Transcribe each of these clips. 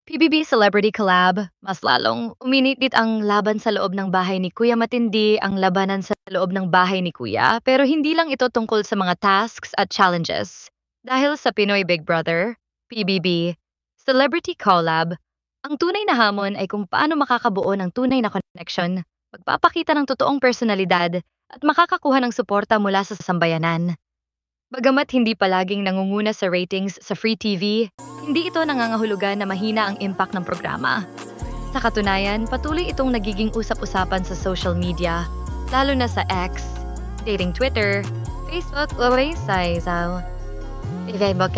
PBB Celebrity Collab, mas lalong uminit ang laban sa loob ng bahay ni Kuya Matindi ang labanan sa loob ng bahay ni Kuya, pero hindi lang ito tungkol sa mga tasks at challenges. Dahil sa Pinoy Big Brother, PBB, Celebrity Collab, ang tunay na hamon ay kung paano makakabuo ng tunay na connection, magpapakita ng totoong personalidad, at makakakuha ng suporta mula sa sambayanan. Bagamat hindi palaging nangunguna sa ratings sa free TV, hindi ito nangangahulugan na mahina ang impact ng programa. Sa katunayan, patuloy itong nagiging usap-usapan sa social media, lalo na sa X, dating Twitter, Facebook,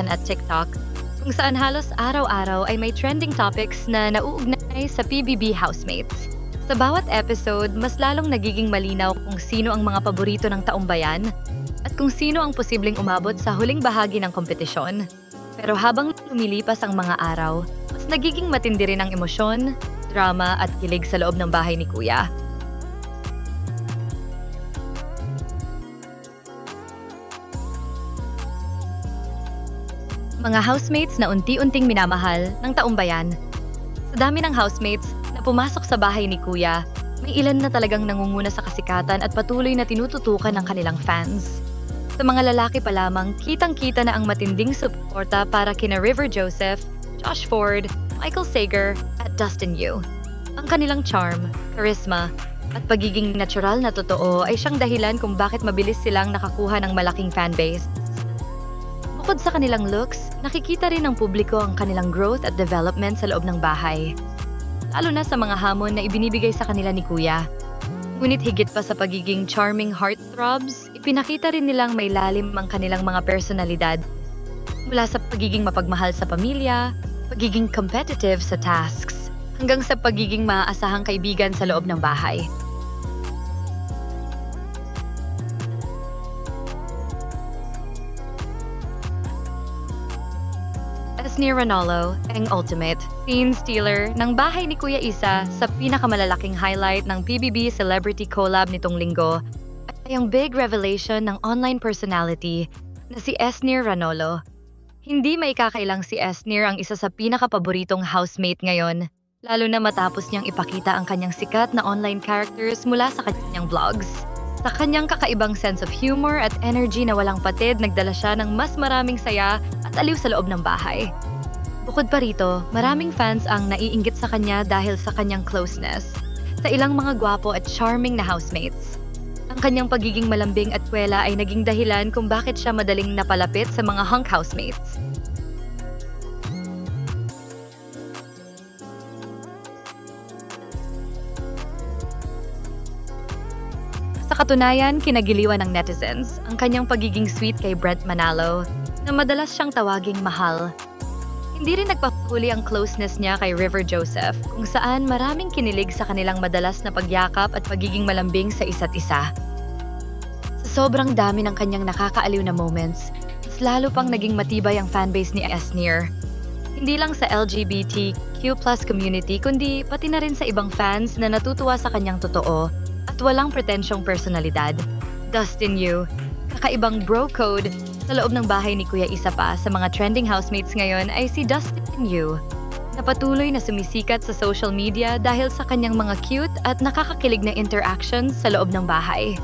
at TikTok, kung saan halos araw-araw ay may trending topics na nauugnay sa PBB housemates. Sa bawat episode, mas lalong nagiging malinaw kung sino ang mga paborito ng taumbayan at kung sino ang posibleng umabot sa huling bahagi ng kompetisyon. Pero habang lumilipas ang mga araw, mas nagiging matindi rin ang emosyon, drama at kilig sa loob ng bahay ni Kuya. Mga housemates na unti-unting minamahal ng taumbayan. Sa dami ng housemates na pumasok sa bahay ni Kuya, may ilan na talagang nangunguna sa kasikatan at patuloy na tinututukan ng kanilang fans. Sa mga lalaki pa lamang, kitang-kita na ang matinding suporta para kina River Joseph, Josh Ford, Michael Sager, at Dustin Yu. Ang kanilang charm, charisma, at pagiging natural na totoo ay siyang dahilan kung bakit mabilis silang nakakuha ng malaking fanbase. Bukod sa kanilang looks, nakikita rin ng publiko ang kanilang growth at development sa loob ng bahay. Lalo na sa mga hamon na ibinibigay sa kanila ni Kuya. Ngunit higit pa sa pagiging charming heartthrobs, ipinakita rin nilang may lalim ang kanilang mga personalidad. Mula sa pagiging mapagmahal sa pamilya, pagiging competitive sa tasks, hanggang sa pagiging maaasahang kaibigan sa loob ng bahay. Esnir Ranallo, ang ultimate scene stealer ng bahay ni Kuya Isa sa pinakamalalaking highlight ng PBB Celebrity Collab nitong linggo ay ang big revelation ng online personality na si Esnir Ranallo. Hindi may kakailang si Esnir ang isa sa pinakapaboritong housemate ngayon, lalo na matapos niyang ipakita ang kanyang sikat na online characters mula sa kanyang vlogs. Sa kanyang kakaibang sense of humor at energy na walang patid, nagdala siya ng mas maraming saya at aliw sa loob ng bahay. Bukod pa rito, maraming fans ang naiinggit sa kanya dahil sa kanyang closeness sa ilang mga gwapo at charming na housemates. Ang kanyang pagiging malambing at kwela ay naging dahilan kung bakit siya madaling napalapit sa mga hunk housemates. Sa katunayan, kinagiliwan ng netizens ang kanyang pagiging sweet kay Brent Manalo na madalas siyang tawaging mahal. Hindi rin nagpapahuli ang closeness niya kay River Joseph kung saan maraming kinilig sa kanilang madalas na pagyakap at pagiging malambing sa isa't isa. Sa sobrang dami ng kanyang nakakaaliw na moments, mas lalo pang naging matibay ang fanbase ni Esnir. Hindi lang sa LGBTQ+ community kundi pati na rin sa ibang fans na natutuwa sa kanyang totoo at walang pretensyong personalidad. Dustin Yu, kakaibang bro code sa loob ng bahay ni Kuya Isa pa sa mga trending housemates ngayon ay si Dustin Yu, na patuloy na sumisikat sa social media dahil sa kanyang mga cute at nakakakilig na interactions sa loob ng bahay.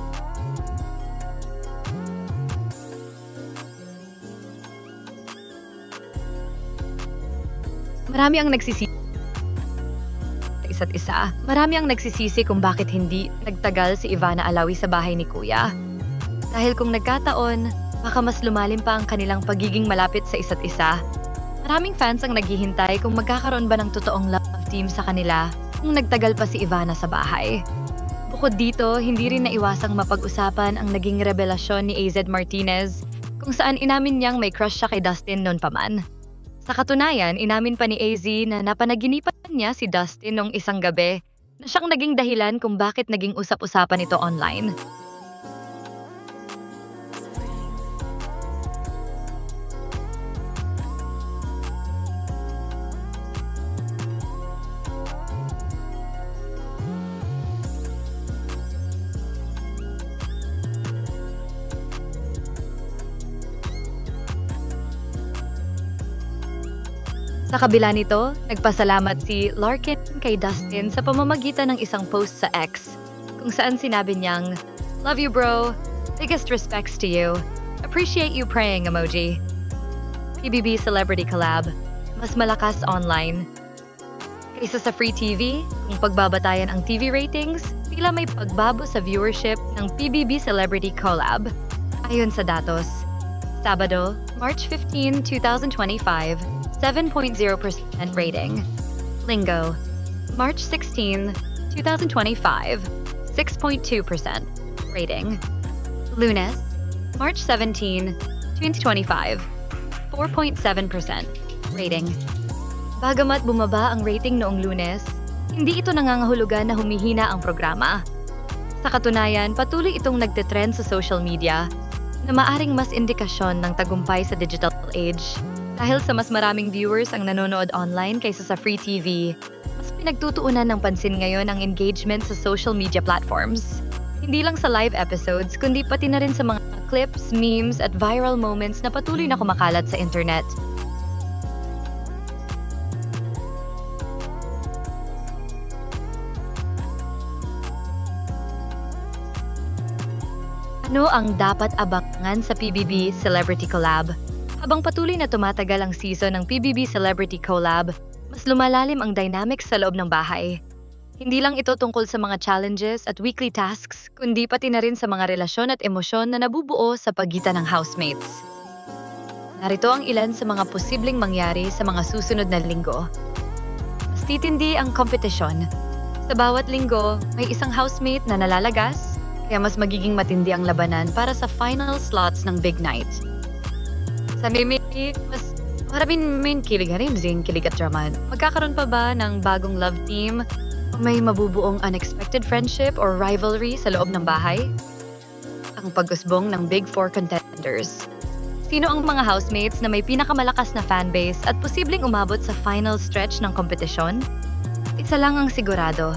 Marami ang nagsisisi kung bakit hindi nagtagal si Ivana Alawi sa bahay ni Kuya. Dahil kung nagkataon, baka mas lumalim pa ang kanilang pagiging malapit sa isa't isa. Maraming fans ang naghihintay kung magkakaroon ba ng totoong love team sa kanila kung nagtagal pa si Ivana sa bahay. Bukod dito, hindi rin naiwasang mapag-usapan ang naging revelasyon ni AZ Martinez kung saan inamin niyang may crush siya kay Dustin noon pa man. Sa katunayan, inamin pa ni AZ na napanaginipan niya si Dustin noong isang gabi na siyang naging dahilan kung bakit naging usap-usapan ito online. Sa kabila nito, nagpasalamat si Larkin kay Dustin sa pamamagitan ng isang post sa X, kung saan sinabi niyang, "Love you bro, biggest respects to you, appreciate you praying emoji." PBB Celebrity Collab, mas malakas online. Kaysa sa free TV, kung pagbabatayan ang TV ratings, tila may pagbabo sa viewership ng PBB Celebrity Collab. Ayon sa datos, Sabado, March 15, 2025, 7.0% rating. Linggo, March 16, 2025, 6.2% rating. Lunes, March 17, 2025, 4.7% rating. Bagamat bumaba ang rating noong Lunes, hindi ito nangangahulugan na humihina ang programa. Sa katunayan, patuloy itong nagtetrend sa social media na maaring mas indikasyon ng tagumpay sa digital age. Dahil sa mas maraming viewers ang nanonood online kaysa sa free TV, mas pinagtutuunan ng pansin ngayon ang engagement sa social media platforms. Hindi lang sa live episodes, kundi pati na rin sa mga clips, memes at viral moments na patuloy na kumakalat sa internet. Ano ang dapat abangan sa PBB Celebrity Collab? Habang patuloy na tumatagal ang season ng PBB Celebrity Collab, mas lumalalim ang dynamics sa loob ng bahay. Hindi lang ito tungkol sa mga challenges at weekly tasks, kundi pati na rin sa mga relasyon at emosyon na nabubuo sa pagitan ng housemates. Narito ang ilan sa mga posibleng mangyari sa mga susunod na linggo. Mas titindi ang kompetisyon. Sa bawat linggo, may isang housemate na nalalagas, kaya mas magiging matindi ang labanan para sa final slots ng Big Night. Sa mimik, mas maraming kilig na rin kilig at drama. Magkakaroon pa ba ng bagong love team? O may mabubuong unexpected friendship or rivalry sa loob ng bahay? Ang pag-usbong ng Big Four contenders. Sino ang mga housemates na may pinakamalakas na fanbase at posibleng umabot sa final stretch ng kompetisyon? Isa lang ang sigurado.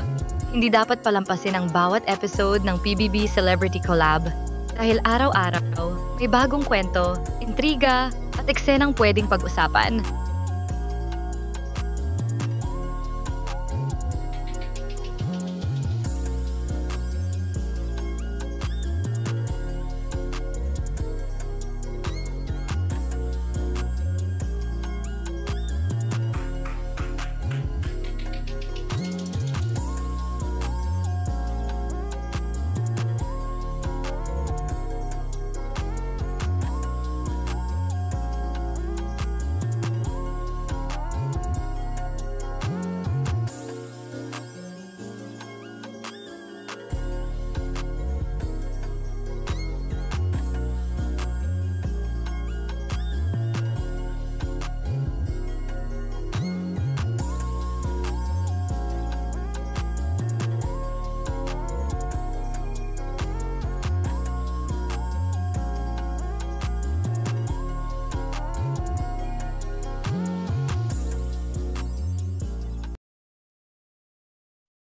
Hindi dapat palampasin ang bawat episode ng PBB Celebrity Collab dahil araw-araw may bagong kwento, intriga at eksenang pwedeng pag-usapan.